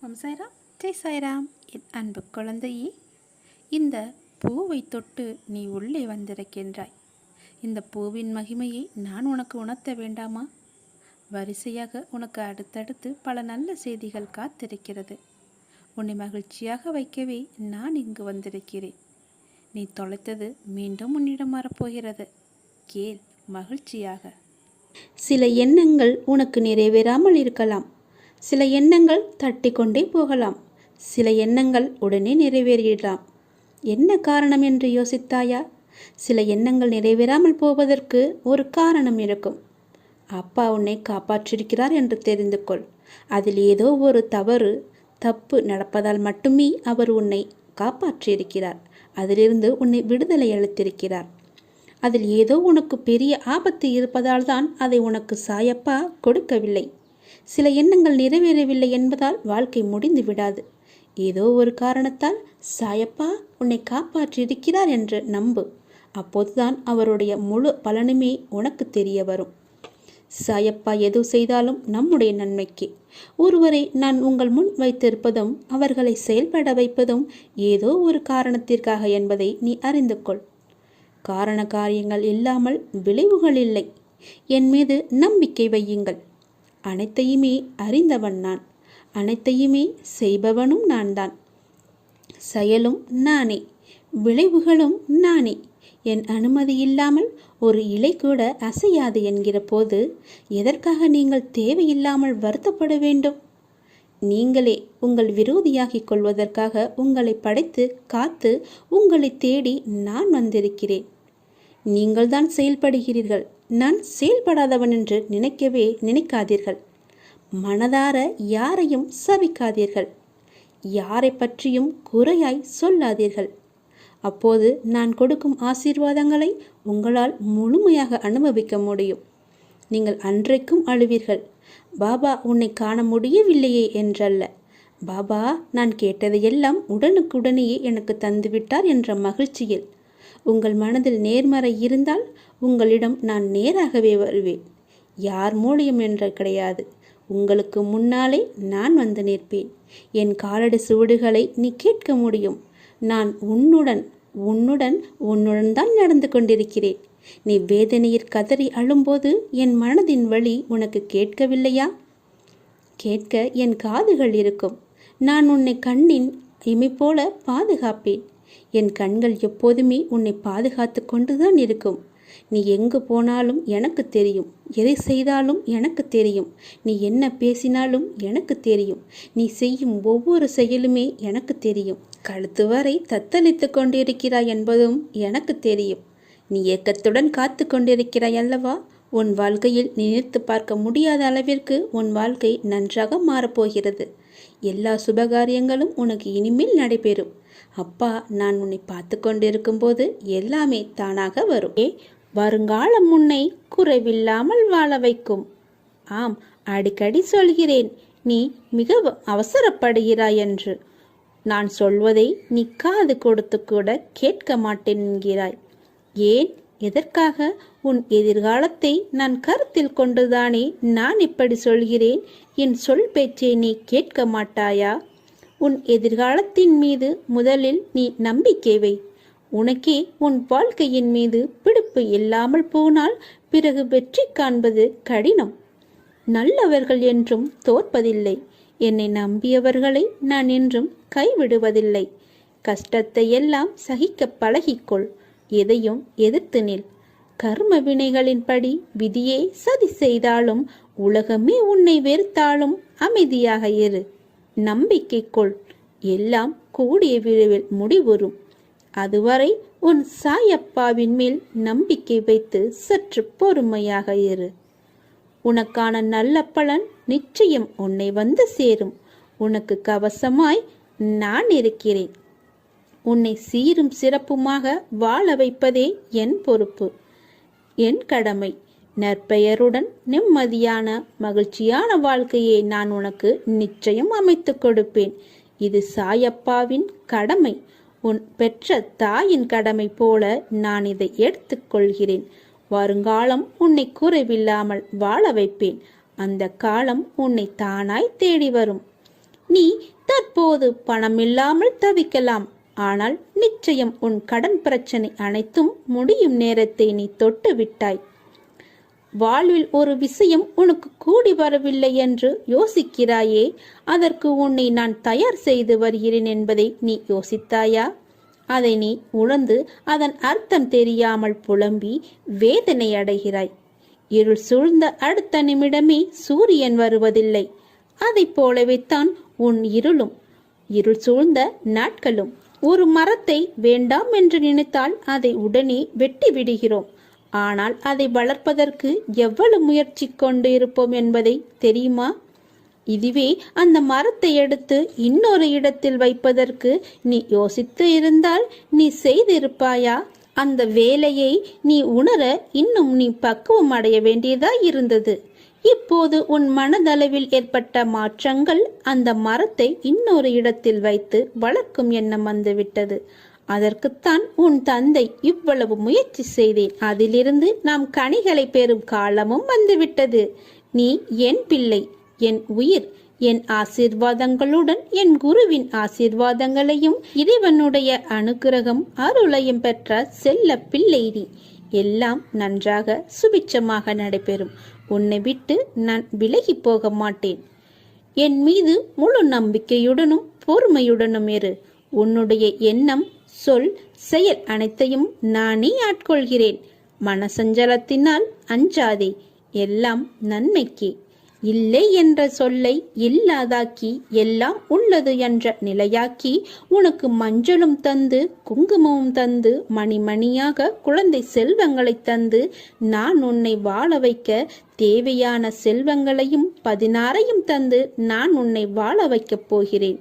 ஓம் சாய்ராம், ஜெய் சாய்ராம். என் அன்பு குழந்தையே, இந்த பூவை தொட்டு நீ உள்ளே வந்திருக்கின்றாய். இந்த பூவின் மகிமையை நான் உனக்கு உணர்த்த வேண்டாமா? வரிசையாக உனக்கு அடுத்தடுத்து பல நல்ல செய்திகள் காத்திருக்கிறது. உன்னை மகிழ்ச்சியாக வைக்கவே நான் இங்கு வந்திருக்கிறேன். நீ தொலைத்தது மீண்டும் உன்னிடம் வரப்போகிறது. கேள் மகிழ்ச்சியாக. சில எண்ணங்கள் உனக்கு நிறைவேறாமல் இருக்கலாம். சில எண்ணங்கள் தட்டி கொண்டே போகலாம். சில எண்ணங்கள் உடனே நிறைவேறிடலாம். என்ன காரணம் என்று யோசித்தாயா? சில எண்ணங்கள் நிறைவேறாமல் போவதற்கு ஒரு காரணம் இருக்கும். அப்பா உன்னை காப்பாற்றிருக்கிறார் என்று தெரிந்து கொள். அதில் ஏதோ ஒரு தப்பு நடப்பதால் மட்டுமே அவர் உன்னை காப்பாற்றியிருக்கிறார். அதிலிருந்து உன்னை விடுதலை அளித்திருக்கிறார். அதில் ஏதோ உனக்கு பெரிய ஆபத்து இருப்பதால் தான் அதை உனக்கு சாயப்பா கொடுக்கவில்லை. சில எண்ணங்கள் நிறைவேறவில்லை என்பதால் வாழ்க்கை முடிந்து விடாது. ஏதோ ஒரு காரணத்தால் சாயப்பா உன்னை காப்பாற்றியிருக்கிறார் என்று நம்பு. அப்போதுதான் அவருடைய முழு பலனுமே உனக்கு தெரிய வரும். சாயப்பா எது செய்தாலும் நம்முடைய நன்மைக்கு. ஒருவரை நான் உங்கள் முன் வைத்திருப்பதும் அவர்களை செயல்பட வைப்பதும் ஏதோ ஒரு காரணத்திற்காக என்பதை நீ அறிந்து கொள். காரண காரியங்கள் இல்லாமல் விளைவுகள் இல்லை. என் மீது நம்பிக்கை வையுங்கள். அனைத்தையுமே அறிந்தவன் நான். அனைத்தையுமே செய்பவனும் நான் தான். செயலும் நானே, விளைவுகளும் நானே. என் அனுமதி இல்லாமல் ஒரு இலை கூட அசையாது என்கிற போது எதற்காக நீங்கள் தேவையில்லாமல் வருத்தப்பட வேண்டும்? நீங்களே உங்கள் விரோதியாகிக் கொள்வதற்காக உங்களை படைத்து காத்து உங்களை தேடி நான் வந்திருக்கிறேன். நீங்கள்தான் செயல்படுகிறீர்கள். நான் செயல்படாதவன் என்று நினைக்காதீர்கள். மனதார யாரையும் சபிக்காதீர்கள். யாரை பற்றியும் குறையாய் சொல்லாதீர்கள். அப்போது நான் கொடுக்கும் ஆசீர்வாதங்களை உங்களால் முழுமையாக அனுபவிக்க முடியும். நீங்கள் அன்றைக்கும் அழுவீர்கள், பாபா உன்னை காண முடியவில்லையே என்றல்ல, பாபா நான் கேட்டதையெல்லாம் உடனுக்குடனேயே எனக்கு தந்துவிட்டார் என்ற மகிழ்ச்சியில். உங்கள் மனதில் நேர்மறை இருந்தால் உங்களிடம் நான் நேராகவே வருவேன். யார் மூலியம் என்று கிடையாது. உங்களுக்கு முன்னாலே நான் வந்து நிற்பேன். என் காலடி சுவடுகளை நீ கேட்க முடியும். நான் உன்னுடன் தான் நடந்து கொண்டிருக்கிறேன். நீ வேதனையில் கதறி அழும்போது என் மனதின் வலி உனக்கு கேட்கவில்லையா? கேட்க என் காதுகள் இருக்கும். நான் உன்னை கண்ணின் இமை போல பாதுகாப்பேன். என் கண்கள் எப்போதுமே உன்னை பாதுகாத்து கொண்டுதான் இருக்கும். நீ எங்கு போனாலும் எனக்கு தெரியும். எதை செய்தாலும் எனக்கு தெரியும். நீ என்ன பேசினாலும் எனக்கு தெரியும். நீ செய்யும் ஒவ்வொரு செயலுமே எனக்கு தெரியும். கழுத்து வரை தத்தளித்து கொண்டிருக்கிறாய் என்பதும் எனக்கு தெரியும். நீ ஏக்கத்துடன் காத்து கொண்டிருக்கிறாய் அல்லவா? உன் வாழ்க்கையில் நினைத்து பார்க்க முடியாத அளவிற்கு உன் வாழ்க்கை நன்றாக மாறப்போகிறது. எல்லா சுபகாரியங்களும் உனக்கு இனிமேல் நடைபெறும். அப்பா நான் உன்னை பார்த்து கொண்டிருக்கும் போது எல்லாமே தானாக வரும். வருங்காலம் உன்னை குறைவில்லாமல் வாழ வைக்கும். ஆம், அடிக்கடி சொல்கிறேன், நீ மிக அவசரப்படுகிறாய் என்று. நான் சொல்வதை நீ காது கொடுத்து கூட கேட்க மாட்டேன் என்கிறாய். ஏன்? எதற்காக? உன் எதிர்காலத்தை நான் கருத்தில் கொண்டுதானே நான் இப்படி சொல்கிறேன். என் சொல் பேச்சை நீ கேட்க மாட்டாயா? உன் எதிர்காலத்தின் மீது முதலில் நீ நம்பிக்கை வை. உனக்கே உன் வாழ்க்கையின் மீது பிடிப்பு இல்லாமல் போனால் பிறகு வெற்றி காண்பது கடினம். நல்லவர்கள் என்றும் தோற்பதில்லை. என்னை நம்பியவர்களை நான் என்றும் கைவிடுவதில்லை. கஷ்டத்தை எல்லாம் சகிக்க பழகிக்கொள். எதையும் எதிர்த்து நில். கர்ம வினைகளின்படி விதியே சதி செய்தாலும் உலகமே உன்னை வெறுத்தாலும் அமைதியாக இரு. நம்பிக்கை கொள். எல்லாம் கூடிய விரைவில் முடிவுறும். அதுவரை உன் சாயப்பாவின் மேல் நம்பிக்கை வைத்து சற்று பொறுமையாக இரு. உனக்கான நல்ல பலன் நிச்சயம் உன்னை வந்து சேரும். உனக்கு கவசமாய் நான் இருக்கிறேன். உன்னை சீரும் சிறப்புமாக வாழ வைப்பதே என் பொறுப்பு, என் கடமை. நற்பெயருடன் நிம்மதியான மகிழ்ச்சியான வாழ்க்கையை நான் உனக்கு நிச்சயம் அமைத்து கொடுப்பேன். இது சாயப்பாவின் கடமை. உன் பெற்ற தாயின் கடமை போல நான் இதை எடுத்துக்கொள்கிறேன். வருங்காலம் உன்னை குறைவில்லாமல் வாழ வைப்பேன். அந்த காலம் உன்னை தானாய் தேடி வரும். நீ தற்போது பணமில்லாமல் தவிக்கலாம், ஆனால் நிச்சயம் உன் கடன் பிரச்சனை அனைத்தும் முடியும் நேரத்தை நீ தொட்டு விட்டாய். வாழ்வில் ஒரு விஷயம் உனக்கு கூடி வரவில்லை என்று யோசிக்கிறாயே, அதற்கு உன்னை நான் தயார் செய்து வருகிறேன் என்பதை நீ யோசித்தாயா? அதை நீ உணர்ந்து அதன் அர்த்தம் தெரியாமல் புலம்பி வேதனை அடைகிறாய். இருள் சூழ்ந்த அடுத்த நிமிடமே சூரியன் வருவதில்லை. அதை போலவே தான் உன் இருள் சூழ்ந்த நாட்களும். ஒரு மரத்தை வேண்டாம் என்று நினைத்தால் அதை உடனே வெட்டி விடுகிறோம். ஆனால் அதை வளர்ப்பதற்கு எவ்வளவு முயற்சி கொண்டு இருப்போம் என்பதை தெரியுமா? இதுவே அந்த மரத்தை எடுத்து இன்னொரு இடத்தில் வைப்பதற்கு நீ யோசித்து இருந்தால் நீ செய்திருப்பாயா? அந்த வேலையை நீ உணர இன்னும் நீ பக்குவம் அடைய வேண்டியதாய் இருந்தது. இப்போது உன் மனதளவில் ஏற்பட்ட மாற்றங்கள் அந்த மரத்தை இன்னொரு இடத்தில் வைத்து வளர்க்கும் எண்ணம் வந்துவிட்டது. அதற்குத்தான் உன் தந்தை இவ்வளவு முயற்சி செய்தேன். அதிலிருந்து நாம் கனிகளை பெறும் காலமும் வந்துவிட்டது. நீ என் பிள்ளை, என் உயிர். என் ஆசீர்வாதங்களுடன் என் குருவின் ஆசீர்வாதங்களையும் இறைவனுடைய அனுக்கிரகம் அருளையும் பெற்ற செல்ல பிள்ளை நீ. எல்லாம் நன்றாக சுபிட்சமாக நடைபெறும். உன்னை விட்டு நான் விலகி போக மாட்டேன். என் மீது முழு நம்பிக்கையுடனும் பொறுமையுடனும் இரு. உன்னுடைய எண்ணம், சொல், செயல் அனைத்தையும் நானே ஆட்கொள்கிறேன். மனசஞ்சலத்தினால் அஞ்சாதே, எல்லாம் நன்மைக்கே. இல்லை என்ற சொல்லை இல்லாதாக்கி எல்லாம் உள்ளது என்ற நிலையாக்கி உனக்கு மஞ்சளும் தந்து குங்குமமும் தந்து மணிமணியாக குழந்தை செல்வங்களை தந்து நான் உன்னை வாழ வைக்க தேவையான செல்வங்களையும் 16ஐயும் தந்து நான் உன்னை வாழ வைக்கப் போகிறேன்.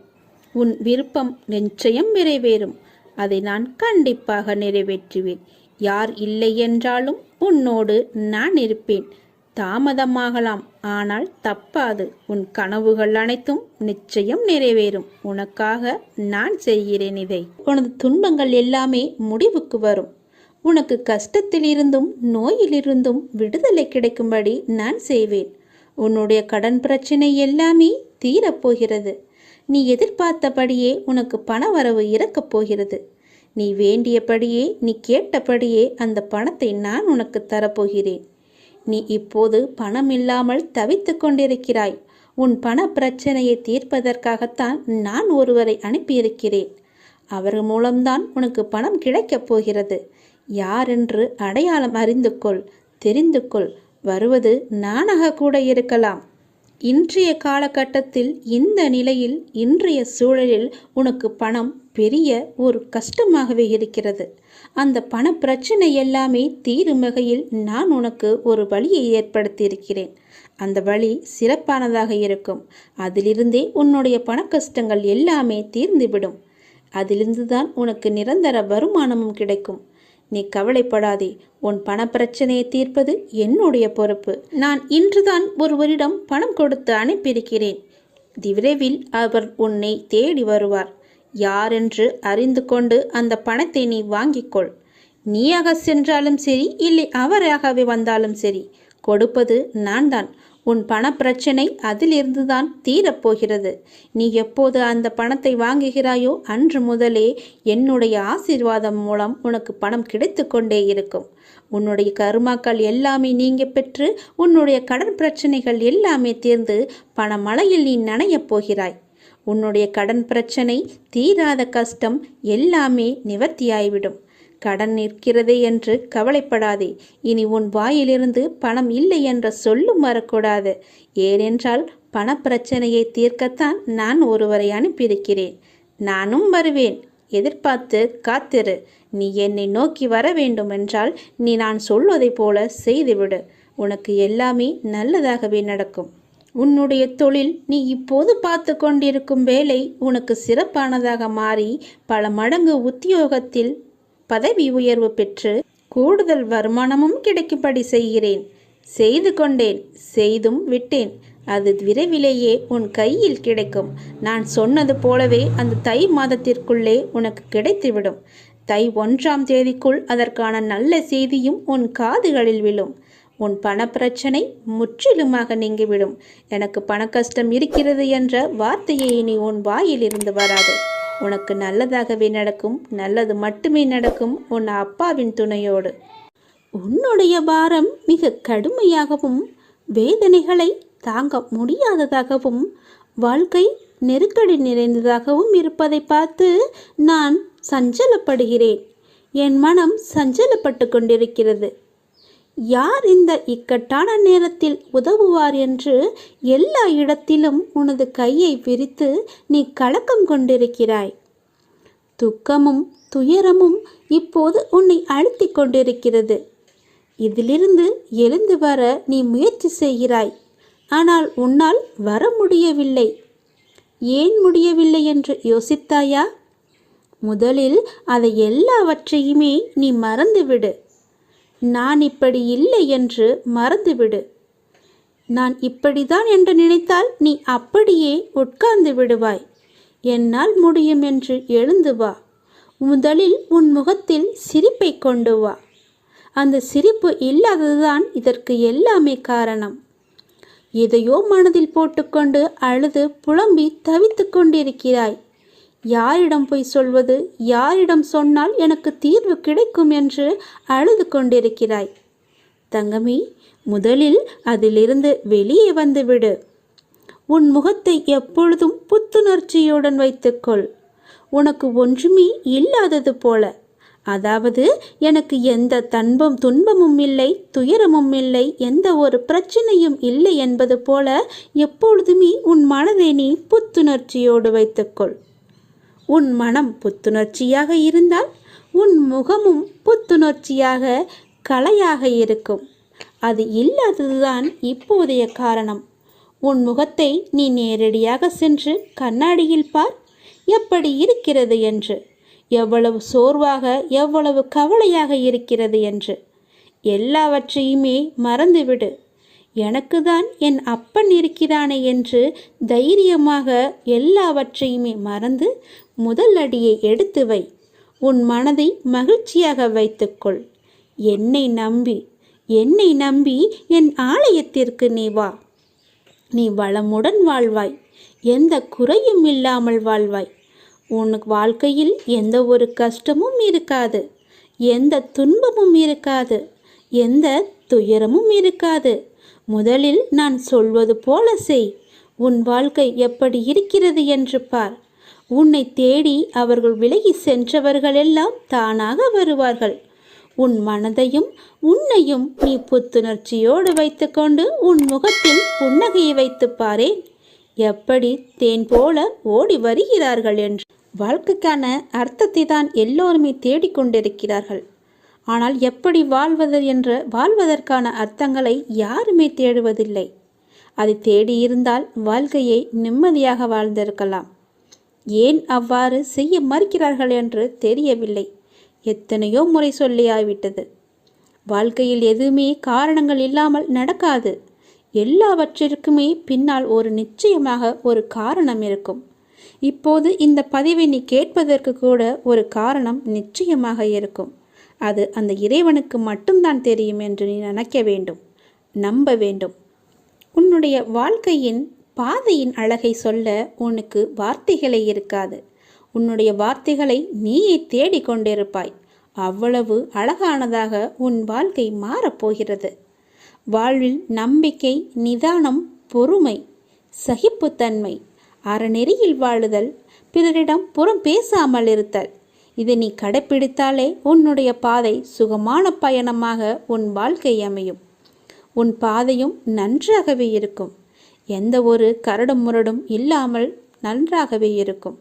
உன் விருப்பம் நிச்சயம் நிறைவேறும். அதை நான் கண்டிப்பாக நிறைவேற்றுவேன். யார் இல்லை என்றாலும் உன்னோடு நான் இருப்பேன். தாமதமாகலாம், ஆனால் தப்பாது. உன் கனவுகள் அனைத்தும் நிச்சயம் நிறைவேறும். உனக்காக நான் செய்கிறேன் இதை. உனது துன்பங்கள் எல்லாமே முடிவுக்கு வரும். உனக்கு கஷ்டத்திலிருந்தும் நோயிலிருந்தும் விடுதலை கிடைக்கும்படி நான் செய்வேன். உன்னுடைய கடன் பிரச்சனை எல்லாமே தீரப்போகிறது. நீ எதிர்பார்த்தபடியே உனக்கு பணவரவு இறக்கப் போகிறது. நீ வேண்டியபடியே, நீ கேட்டபடியே அந்த பணத்தை நான் உனக்கு தரப்போகிறேன். நீ இப்போது பணம் இல்லாமல் தவித்து கொண்டிருக்கிறாய். உன் பண பிரச்சனையை தீர்ப்பதற்காகத்தான் நான் ஒருவரை அனுப்பியிருக்கிறேன். அவர் மூலம்தான் உனக்கு பணம் கிடைக்கப் போகிறது. யாரென்று அடையாளம் அறிந்து கொள், தெரிந்து கொள். வருவது நானாக கூட இருக்கலாம். இன்றைய காலகட்டத்தில், இந்த நிலையில், இன்றைய சூழலில் உனக்கு பணம் பெரிய ஒரு கஷ்டமாகவே இருக்கிறது. அந்த பண பிரச்சனை எல்லாமே தீரும் வகையில் நான் உனக்கு ஒரு வழியை ஏற்படுத்தியிருக்கிறேன். அந்த வழி சிறப்பானதாக இருக்கும். அதிலிருந்தே உன்னுடைய பண கஷ்டங்கள் எல்லாமே தீர்ந்துவிடும். அதிலிருந்து தான் உனக்கு நிரந்தர வருமானமும் கிடைக்கும். நீ கவலைப்படாதே. உன் பண பிரச்சனையை தீர்ப்பது என்னுடைய பொறுப்பு. நான் இன்றுதான் ஒருவரிடம் பணம் கொடுத்து அனுப்பியிருக்கிறேன். விரைவில் அவர் உன்னை தேடி வருவார். யாரென்று அறிந்து கொண்டு அந்த பணத்தை நீ வாங்கிக்கொள். நீயாக சென்றாலும் சரி, இல்லை அவராகவே வந்தாலும் சரி, கொடுப்பது நான் தான். உன் பண பிரச்சனை அதிலிருந்து தான் தீரப்போகிறது. நீ எப்போது அந்த பணத்தை வாங்குகிறாயோ அன்று முதலே என்னுடைய ஆசீர்வாதம் மூலம் உனக்கு பணம் கிடைத்து கொண்டே இருக்கும். உன்னுடைய கருமாக்கள் எல்லாமே நீங்க பெற்று உன்னுடைய கடன் பிரச்சனைகள் எல்லாமே தீர்ந்து பணமழையில் நீ நனையப் போகிறாய். உன்னுடைய கடன் பிரச்சனை, தீராத கஷ்டம் எல்லாமே நிவர்த்தியாய்விடும். கடன் நிற்கிறதே என்று கவலைப்படாதே. இனி உன் வாயிலிருந்து பணம் இல்லை என்ற சொல்லும் வரக்கூடாது. ஏனென்றால் பண பிரச்சனையை தீர்க்கத்தான் நான் ஒருவரை அனுப்பியிருக்கிறேன். நானும் வருவேன். எதிர்பார்த்து காத்திரு. நீ என்னை நோக்கி வர வேண்டுமென்றால் நீ நான் சொல்வதை போல செய்துவிடு. உனக்கு எல்லாமே நல்லதாகவே நடக்கும். உன்னுடைய தொழில், நீ இப்போது பார்த்து கொண்டிருக்கும் வேலை உனக்கு சிறப்பானதாக மாறி பல மடங்கு உத்தியோகத்தில் பதவி உயர்வு பெற்று கூடுதல் வருமானமும் கிடைக்கும்படி செய்கிறேன். செய்து கொண்டேன், செய்தும் விட்டேன். அது விரைவிலேயே உன் கையில் கிடைக்கும். நான் சொன்னது போலவே அந்த தை மாதத்திற்குள்ளே உனக்கு கிடைத்துவிடும். தை 1ஆம் தேதிக்குள் அதற்கான நல்ல செய்தியும் உன் காதுகளில் விழும். உன் பணப்பிரச்சனை முற்றிலுமாக நீங்கிவிடும். எனக்கு பண கஷ்டம் இருக்கிறது என்ற வார்த்தையை இனி உன் வாயிலிருந்து வராது. உனக்கு நல்லதாகவே நடக்கும், நல்லது மட்டுமே நடக்கும் உன் அப்பாவின் துணையோடு. உன்னுடைய பாரம் மிக கடுமையாகவும் வேதனைகளை தாங்க முடியாததாகவும் வாழ்க்கை நெருக்கடி நிறைந்ததாகவும் இருப்பதை பார்த்து நான் சஞ்சலப்படுகிறேன். என் மனம் சஞ்சலப்பட்டு கொண்டிருக்கிறது. யார் இந்த இக்கட்டான நேரத்தில் உதவுவார் என்று எல்லா இடத்திலும் உனது கையை விரித்து நீ கலக்கம் கொண்டிருக்கிறாய். துக்கமும் துயரமும் இப்போது உன்னை அழுத்தி கொண்டிருக்கிறது. இதிலிருந்து எழுந்து வர நீ முயற்சி செய்கிறாய். ஆனால் உன்னால் வர முடியவில்லை. ஏன் முடியவில்லை என்று யோசித்தாயா? முதலில் அதை எல்லாவற்றையுமே நீ மறந்துவிடு. நான் இப்படி இல்லை என்று மறந்துவிடு. நான் இப்படிதான் என்று நினைத்தால் நீ அப்படியே உட்கார்ந்து விடுவாய். என்னால் முடியும் என்று எழுந்து வா. முதலில் உன் முகத்தில் சிரிப்பை கொண்டு வா. அந்த சிரிப்பு இல்லாததுதான் இதற்கு எல்லாமே காரணம். எதையோ மனதில் போட்டுக்கொண்டு அழுது புலம்பி தவித்து கொண்டிருக்கிறாய். யாரிடம் போய் சொல்வது, யாரிடம் சொன்னால் எனக்கு தீர்வு கிடைக்கும் என்று அழுது கொண்டிருக்கிறாய். தங்கமி, முதலில் அதிலிருந்து வெளியே வந்துவிடு. உன் முகத்தை எப்பொழுதும் புத்துணர்ச்சியுடன் வைத்துக்கொள். உனக்கு ஒன்றுமே இல்லாதது போல, அதாவது எனக்கு எந்த துன்பமும் இல்லை, துயரமும் இல்லை, எந்த ஒரு பிரச்சனையும் இல்லை என்பது போல எப்பொழுதுமே உன் மனதை நீ புத்துணர்ச்சியோடு வைத்துக்கொள். உன் மனம் புத்துணர்ச்சியாக இருந்தால் உன் முகமும் புத்துணர்ச்சியாக கலையாக இருக்கும். அது இல்லாததுதான் இப்போதைய காரணம். உன் முகத்தை நீ நேரடியாக சென்று கண்ணாடியில் பார், எப்படி இருக்கிறது என்று. எவ்வளவு சோர்வாக, எவ்வளவு கவலையாக இருக்கிறது என்று. எல்லாவற்றையுமே மறந்துவிடு. எனக்கு தான் என் அப்பன் இருக்கிறானே என்று தைரியமாக எல்லாவற்றையுமே மறந்து முதல் அடியை எடுத்து வை. உன் மனதை மகிழ்ச்சியாக வைத்துக்கொள். என்னை நம்பி என் ஆலயத்திற்கு நீ வா. நீ வளமுடன் வாழ்வாய். எந்த குறையும் இல்லாமல் வாழ்வாய். உனக்கு வாழ்க்கையில் எந்த ஒரு கஷ்டமும் இருக்காது, எந்த துன்பமும் இருக்காது, எந்த துயரமும் இருக்காது. முதலில் நான் சொல்வது போல செய். உன் வாழ்க்கை எப்படி இருக்கிறது என்று பார். உன்னை தேடி அவர்கள் விலகி சென்றவர்களெல்லாம் தானாக வருவார்கள். உன் மனதையும் உன்னையும் நீ புத்துணர்ச்சியோடு வைத்துக்கொண்டு உன் முகத்தில் புன்னகையை வைத்து பாரேன். எப்படி தேன் போல ஓடி வருகிறார்கள் என்று. வாழ்க்கைக்கான அர்த்தத்தை தான் எல்லோருமே தேடிக்கொண்டிருக்கிறார்கள். ஆனால் எப்படி வாழ்வதற்கான அர்த்தங்களை யாருமே தேடுவதில்லை. அதை தேடியிருந்தால் வாழ்க்கையை நிம்மதியாக வாழ்ந்திருக்கலாம். ஏன் அவ்வாறு செய்ய மறுக்கிறார்கள் என்று தெரியவில்லை. எத்தனையோ முறை சொல்லியாய்விட்டது. வாழ்க்கையில் எதுவுமே காரணங்கள் இல்லாமல் நடக்காது. எல்லாவற்றிற்குமே பின்னால் நிச்சயமாக ஒரு காரணம் இருக்கும். இப்போது இந்த பதிவை நீ கேட்பதற்கு கூட ஒரு காரணம் நிச்சயமாக இருக்கும். அது அந்த இறைவனுக்கு மட்டும்தான் தெரியும் என்று நீ நினைக்க வேண்டும், நம்ப வேண்டும். உன்னுடைய வாழ்க்கையின் பாதையின் அழகை சொல்ல உனக்கு வார்த்தைகளே இருக்காது. உன்னுடைய வார்த்தைகளை நீயே தேடிக்கொண்டிருப்பாய். அவ்வளவு அழகானதாக உன் வாழ்க்கை மாறப்போகிறது. வாழ்வில் நம்பிக்கை, நிதானம், பொறுமை, சகிப்புத்தன்மை, அறநெறியில் வாழுதல், பிறரிடம் புறம் பேசாமல் இருத்தல், இதை நீ கடைப்பிடித்தாலே உன்னுடைய பாதை சுகமான பயணமாக உன் வாழ்க்கை அமையும். உன் பாதையும் நன்றாகவே இருக்கும். எந்த ஒரு கரடும் முரடும் இல்லாமல் நன்றாகவே இருக்கும்.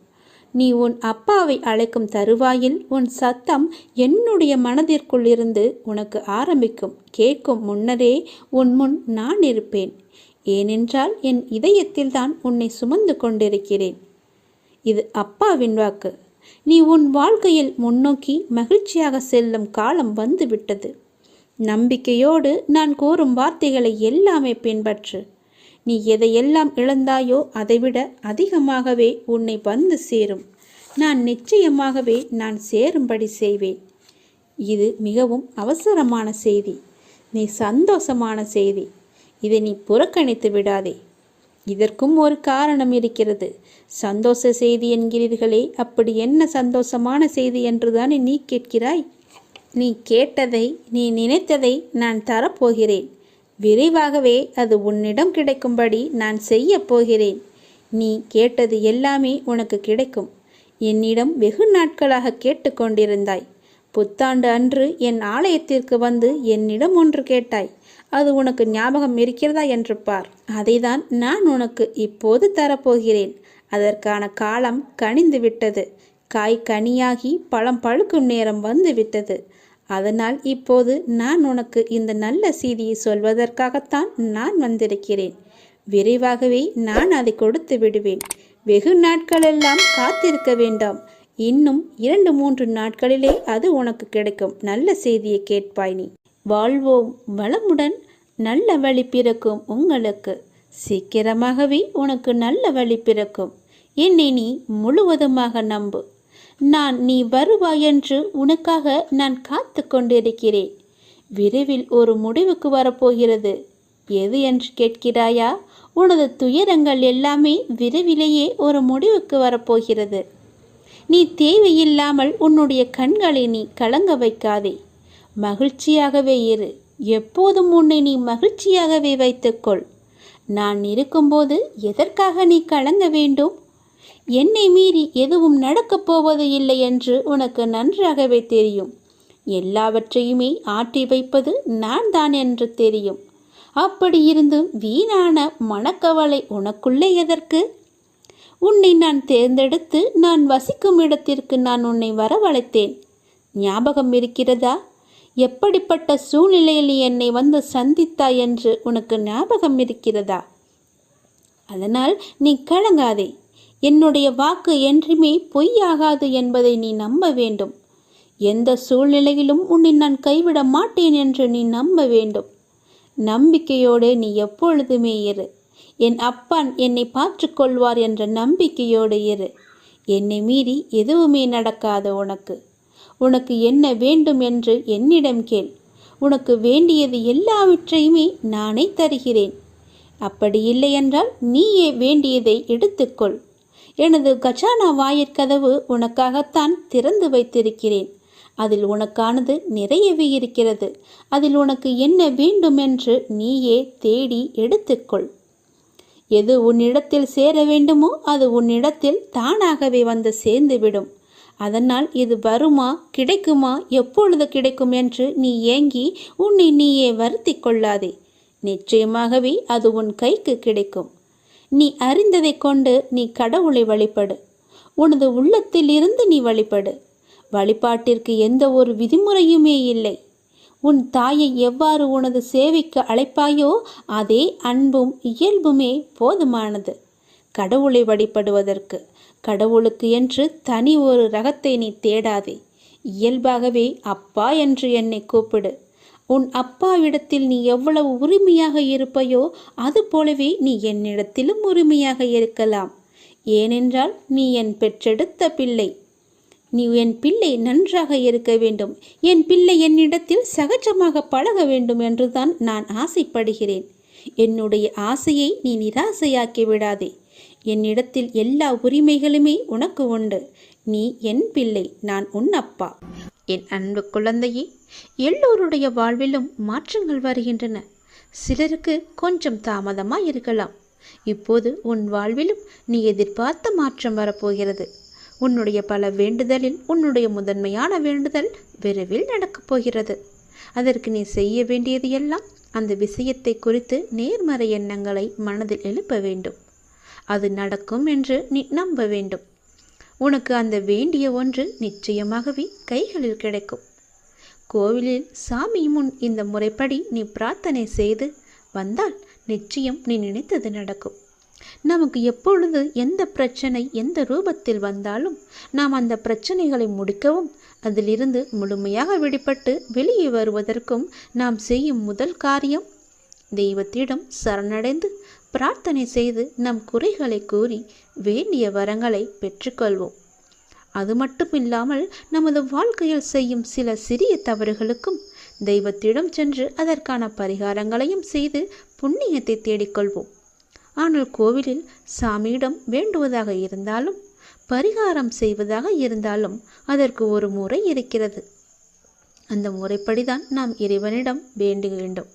நீ உன் அப்பாவை அழைக்கும் தருவாயில் உன் சத்தம் என்னுடைய மனதிற்குள் இருந்து உனக்கு ஆரம்பிக்கும். கேட்கும் முன்னரே உன் முன் நான் இருப்பேன். ஏனென்றால் என் இதயத்தில் தான் உன்னை சுமந்து கொண்டிருக்கிறேன். இது அப்பாவின் வாக்கு. நீ உன் வாழ்க்கையில் முன்னோக்கி மகிழ்ச்சியாக செல்லும் காலம் வந்துவிட்டது. நம்பிக்கையோடு நான் கூறும் வார்த்தைகளை எல்லாமே பின்பற்று. நீ எதையெல்லாம் இழந்தாயோ அதைவிட அதிகமாகவே உன்னை வந்து சேரும். நான் நிச்சயமாகவே நான் சேரும்படி செய்வேன். இது மிகவும் அவசரமான செய்தி. நீ சந்தோஷமான செய்தி. இதை நீ புறக்கணித்து விடாதே. இதற்கும் ஒரு காரணம் இருக்கிறது. சந்தோஷ செய்தி என்கிறீர்களே, அப்படி என்ன சந்தோஷமான செய்தி என்றுதானே நீ கேட்கிறாய்? நீ கேட்டதை, நீ நினைத்ததை நான் தரப்போகிறேன். விரைவாகவே அது உன்னிடம் கிடைக்கும்படி நான் செய்ய போகிறேன். நீ கேட்டது எல்லாமே உனக்கு கிடைக்கும். என்னிடம் வெகு நாட்களாக கேட்டுக்கொண்டிருந்தாய். புத்தாண்டு அன்று என் ஆலயத்திற்கு வந்து என்னிடம் ஒன்று கேட்டாய். அது உனக்கு ஞாபகம் இருக்கிறதா என்று பார். அதைதான் நான் உனக்கு இப்போது தரப்போகிறேன். அதற்கான காலம் கனிந்து விட்டது. காய் கனியாகி பழம் பழுக்கும் நேரம் வந்து விட்டது. அதனால் இப்போது நான் உனக்கு இந்த நல்ல செய்தியை சொல்வதற்காகத்தான் நான் வந்திருக்கிறேன். விரைவாகவே நான் அதை கொடுத்து விடுவேன். வெகு நாட்களெல்லாம் காத்திருக்க வேண்டாம். இன்னும் 2-3 நாட்களிலே அது உனக்கு கிடைக்கும். நல்ல செய்தியை கேட்பாய் நீ. வாழ்வோம் வளமுடன். நல்ல வழி பிறக்கும் உங்களுக்கு. சீக்கிரமாகவே உனக்கு நல்ல வழி பிறக்கும். என்னை நீ முழுவதுமாக நம்பு. நீ வருவாய் என்று உனக்காக நான் காத்து கொண்டிருக்கிறேன். விரைவில் ஒரு முடிவுக்கு வரப்போகிறது. எது என்று கேட்கிறாயா? உனது துயரங்கள் எல்லாமே விரைவிலேயே ஒரு முடிவுக்கு வரப்போகிறது. நீ தேவையில்லாமல் உன்னுடைய கண்களை நீ கலங்க வைக்காதே. மகிழ்ச்சியாகவே இரு. எப்போதும் உன்னை நீ மகிழ்ச்சியாகவே வைத்துக்கொள். நான் இருக்கும்போது எதற்காக நீ கலங்க வேண்டும்? என்னை மீறி எதுவும் நடக்கப் போவது இல்லை என்று உனக்கு நன்றாகவே தெரியும். எல்லாவற்றையுமே ஆட்டி வைப்பது நான் தான் என்று தெரியும். அப்படி இருந்தும் வீணான மனக்கவலை உனக்குள்ளே எதற்கு? உன்னை நான் தேர்ந்தெடுத்து நான் வசிக்கும் இடத்திற்கு நான் உன்னை வரவழைத்தேன். ஞாபகம் இருக்கிறதா? எப்படிப்பட்ட சூழ்நிலையில் நீ என்னை வந்து சந்தித்தாய் என்று உனக்கு ஞாபகம் இருக்கிறதா? அதனால் நீ கலங்காதே. என்னுடைய வாக்கு என்றுமே பொய்யாகாது என்பதை நீ நம்ப வேண்டும். எந்த சூழ்நிலையிலும் உன்னை நான் கைவிட மாட்டேன் என்று நீ நம்ப வேண்டும். நம்பிக்கையோடு நீ எப்பொழுதுமே இரு. என் அப்பன் என்னை பார்த்துக்கொள்வார் என்ற நம்பிக்கையோடு இரு. என்னை மீறி எதுவுமே நடக்காது. உனக்கு என்ன வேண்டும் என்று என்னிடம் கேள். உனக்கு வேண்டியது எல்லாவற்றையுமே நானே தருகிறேன். அப்படி இல்லை என்றால் நீயே வேண்டியதை எடுத்துக்கொள். எனது கஜானா வாயிற்கதவு உனக்காகத்தான் திறந்து வைத்திருக்கிறேன். அதில் உனக்கானது நிறையவே இருக்கிறது. அதில் உனக்கு என்ன வேண்டும் என்று நீயே தேடி எடுத்துக்கொள். எது உன்னிடத்தில் சேர வேண்டுமோ அது உன்னிடத்தில் தானாகவே வந்து சேர்ந்துவிடும். அதனால் இது வருமா, கிடைக்குமா, எப்பொழுது கிடைக்கும் என்று நீ ஏங்கி உன்னை நீயே வருத்தி கொள்ளாதே. நிச்சயமாகவே அது உன் கைக்கு கிடைக்கும். நீ அறிந்ததை கொண்டு நீ கடவுளை வழிபடு. உனது உள்ளத்தில் இருந்து நீ வழிபடு. வழிபாட்டிற்கு எந்த ஒரு விதிமுறையுமே இல்லை. உன் தாயை எவ்வாறு உனது சேவைக்கு அழைப்பாயோ அதே அன்பும் இயல்புமே போதுமானது கடவுளை வழிபடுவதற்கு. கடவுளுக்கு என்று தனி ஒரு ரகத்தை நீ தேடாதே. இயல்பாகவே அப்பா என்று என்னை கூப்பிடு. உன் அப்பாவிடத்தில் நீ எவ்வளவு உரிமையாக இருப்பையோ அது போலவே நீ என்னிடத்திலும் உரிமையாக இருக்கலாம். ஏனென்றால் நீ என் பெற்றெடுத்த பிள்ளை. நீ என் பிள்ளை நன்றாக இருக்க வேண்டும். என் பிள்ளை என்னிடத்தில் சகஜமாக பழக வேண்டும் என்றுதான் நான் ஆசைப்படுகிறேன். என்னுடைய ஆசையை நீ நிராசையாக்கி விடாதே. என்னிடத்தில் எல்லா உரிமைகளுமே உனக்கு உண்டு. நீ என் பிள்ளை, நான் உன் அப்பா. என் அன்பு குழந்தையே, எல்லோருடைய வாழ்விலும் மாற்றங்கள் வருகின்றன. சிலருக்கு கொஞ்சம் தாமதமாக இருக்கலாம். இப்போது உன் வாழ்விலும் நீ எதிர்பார்த்த மாற்றம் வரப்போகிறது. உன்னுடைய பல வேண்டுதலில் உன்னுடைய முதன்மையான வேண்டுதல் விரைவில் நடக்கப் போகிறது. அதற்கு நீ செய்ய வேண்டியது எல்லாம் அந்த விஷயத்தை குறித்து நேர்மறை எண்ணங்களை மனதில் எழுப்ப வேண்டும். அது நடக்கும் என்று நீ நம்ப வேண்டும். உனக்கு அந்த வேண்டிய ஒன்று நிச்சயமாகவே கைகளில் கிடைக்கும். கோவிலில் சாமி முன் இந்த முறைப்படி நீ பிரார்த்தனை செய்து வந்தால் நிச்சயம் நீ நினைத்தது நடக்கும். நமக்கு எப்பொழுது எந்த பிரச்சனை எந்த ரூபத்தில் வந்தாலும் நாம் அந்த பிரச்சனைகளை முடிக்கவும் அதிலிருந்து முழுமையாக விடுபட்டு வெளியே வருவதற்கும் நாம் செய்யும் முதல் காரியம் தெய்வத்திடம் சரணடைந்து பிரார்த்தனை செய்து நம் குறைகளை கூறி வேண்டிய வரங்களை பெற்றுக்கொள்வோம். அது மட்டுமில்லாமல் நமது வாழ்க்கையில் செய்யும் சில சிறிய தவறுகளுக்கும் தெய்வத்திடம் சென்று அதற்கான பரிகாரங்களையும் செய்து புண்ணியத்தை தேடிக்கொள்வோம். ஆனால் கோவிலில் சாமியிடம் வேண்டுவதாக இருந்தாலும் பரிகாரம் செய்வதாக இருந்தாலும் அதற்கு ஒரு முறை இருக்கிறது. அந்த முறைப்படிதான் நாம் இறைவனிடம் வேண்ட வேண்டும்.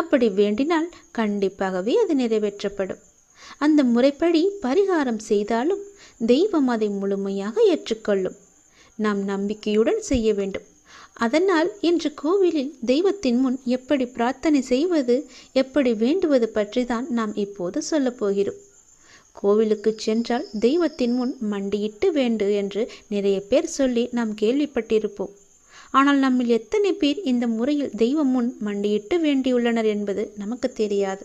அப்படி வேண்டினால் கண்டிப்பாகவே அது நிறைவேற்றப்படும். அந்த முறைப்படி பரிகாரம் செய்தாலும் தெய்வம் அதை முழுமையாக ஏற்றுக்கொள்ளும். நாம் நம்பிக்கையுடன் செய்ய வேண்டும். அதனால் இன்று கோவிலில் தெய்வத்தின் முன் எப்படி பிரார்த்தனை செய்வது, எப்படி வேண்டுவது பற்றி தான் நாம் இப்போது சொல்லப் போகிறோம். கோவிலுக்கு சென்றால் தெய்வத்தின் முன் மண்டியிட்டு வேண்டு என்று நிறைய பேர் சொல்லி நாம் கேள்விப்பட்டிருப்போம். ஆனால் நம்மில் எத்தனை பேர் இந்த முறையில் தெய்வம் முன் மண்டியிட்டு வேண்டியுள்ளனர் என்பது நமக்கு தெரியாது.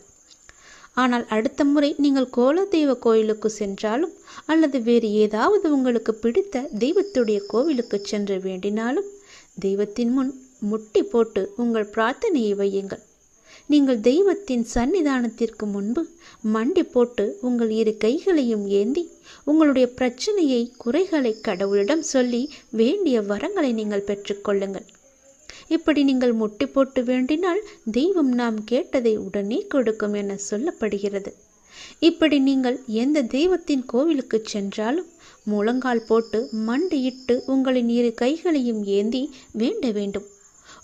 ஆனால் அடுத்த முறை நீங்கள் கோலதெய்வ கோயிலுக்கு சென்றாலும் அல்லது வேறு ஏதாவது உங்களுக்கு பிடித்த தெய்வத்துடைய கோவிலுக்கு சென்று வேண்டினாலும் தெய்வத்தின் முன் முட்டி போட்டு உங்கள் பிரார்த்தனையை வையுங்கள். நீங்கள் தெய்வத்தின் சன்னிதானத்திற்கு முன்பு மண்டி போட்டு உங்கள் இரு கைகளையும் ஏந்தி உங்களுடைய பிரச்சனையை, குறைகளை கடவுளிடம் சொல்லி வேண்டிய வரங்களை நீங்கள் பெற்றுக்கொள்ளுங்கள். இப்படி நீங்கள் முட்டி போட்டு வேண்டினால் தெய்வம் நாம் கேட்டதை உடனே கொடுக்கும் என சொல்லப்படுகிறது. இப்படி நீங்கள் எந்த தெய்வத்தின் கோவிலுக்கு சென்றாலும் முழங்கால் போட்டு மண்டியிட்டு உங்களின் இரு கைகளையும் ஏந்தி வேண்ட வேண்டும்.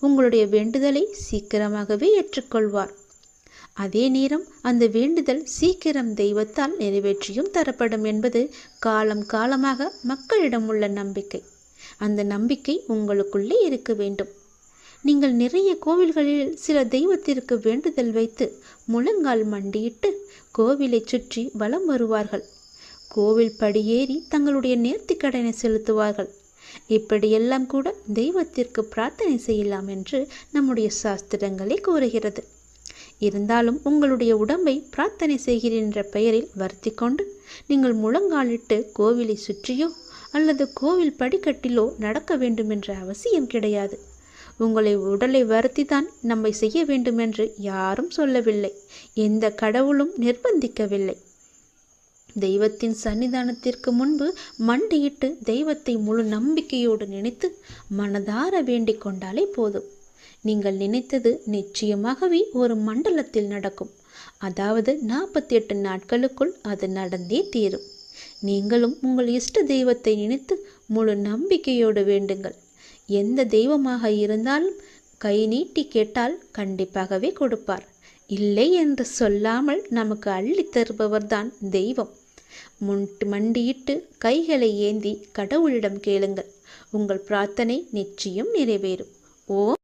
உங்களுடைய வேண்டுதலை சீக்கிரமாகவே ஏற்றுக்கொள்வார். அதே நேரம் அந்த வேண்டுதல் சீக்கிரம் தெய்வத்தால் நிறைவேற்றியும் தரப்படும் என்பது காலம் காலமாக மக்களிடம் உள்ள நம்பிக்கை. அந்த நம்பிக்கை உங்களுக்குள்ளே இருக்க வேண்டும். நீங்கள் நிறைய கோவில்களில் சில தெய்வத்திற்கு வேண்டுதல் வைத்து முழங்கால் மண்டியிட்டு கோவிலை சுற்றி வலம் வருவார்கள். கோவில் படியேறி தங்களுடைய நேர்த்திக்கடனை செலுத்துவார்கள். இப்படியெல்லாம் கூட தெய்வத்திற்கு பிரார்த்தனை செய்யலாம் என்று நம்முடைய சாஸ்திரங்களே கூறுகிறது. இருந்தாலும் உங்களுடைய உடம்பை பிரார்த்தனை செய்கிறேன் என்ற பெயரில் வருத்தி கொண்டு நீங்கள் முழங்காலிட்டு கோவிலை சுற்றியோ அல்லது கோவில் படிக்கட்டிலோ நடக்க வேண்டும் என்ற அவசியம் கிடையாது. உங்களை உடலை வருத்தி தான் நம்மை செய்ய வேண்டும் என்று யாரும் சொல்லவில்லை. எந்த கடவுளும் நிர்பந்திக்கவில்லை. தெய்வத்தின் சன்னிதானத்திற்கு முன்பு மண்டியிட்டு தெய்வத்தை முழு நம்பிக்கையோடு நினைத்து மனதார வேண்டிக் கொண்டாலே போதும். நீங்கள் நினைத்தது நிச்சயமாகவே ஒரு மண்டலத்தில் நடக்கும். அதாவது 48 நாட்களுக்குள் அது நடந்தே தீரும். நீங்களும் உங்கள் இஷ்ட தெய்வத்தை நினைத்து முழு நம்பிக்கையோடு வேண்டுங்கள். எந்த தெய்வமாக இருந்தாலும் கை நீட்டி கேட்டால் கண்டிப்பாகவே கொடுப்பார். இல்லை என்று சொல்லாமல் நமக்கு அள்ளி தருபவர்தான் தெய்வம். மண்டியிட்டு கைகளை ஏந்தி கடவுளிடம் கேளுங்கள். உங்கள் பிரார்த்தனை நிச்சயம் நிறைவேறும். ஓம்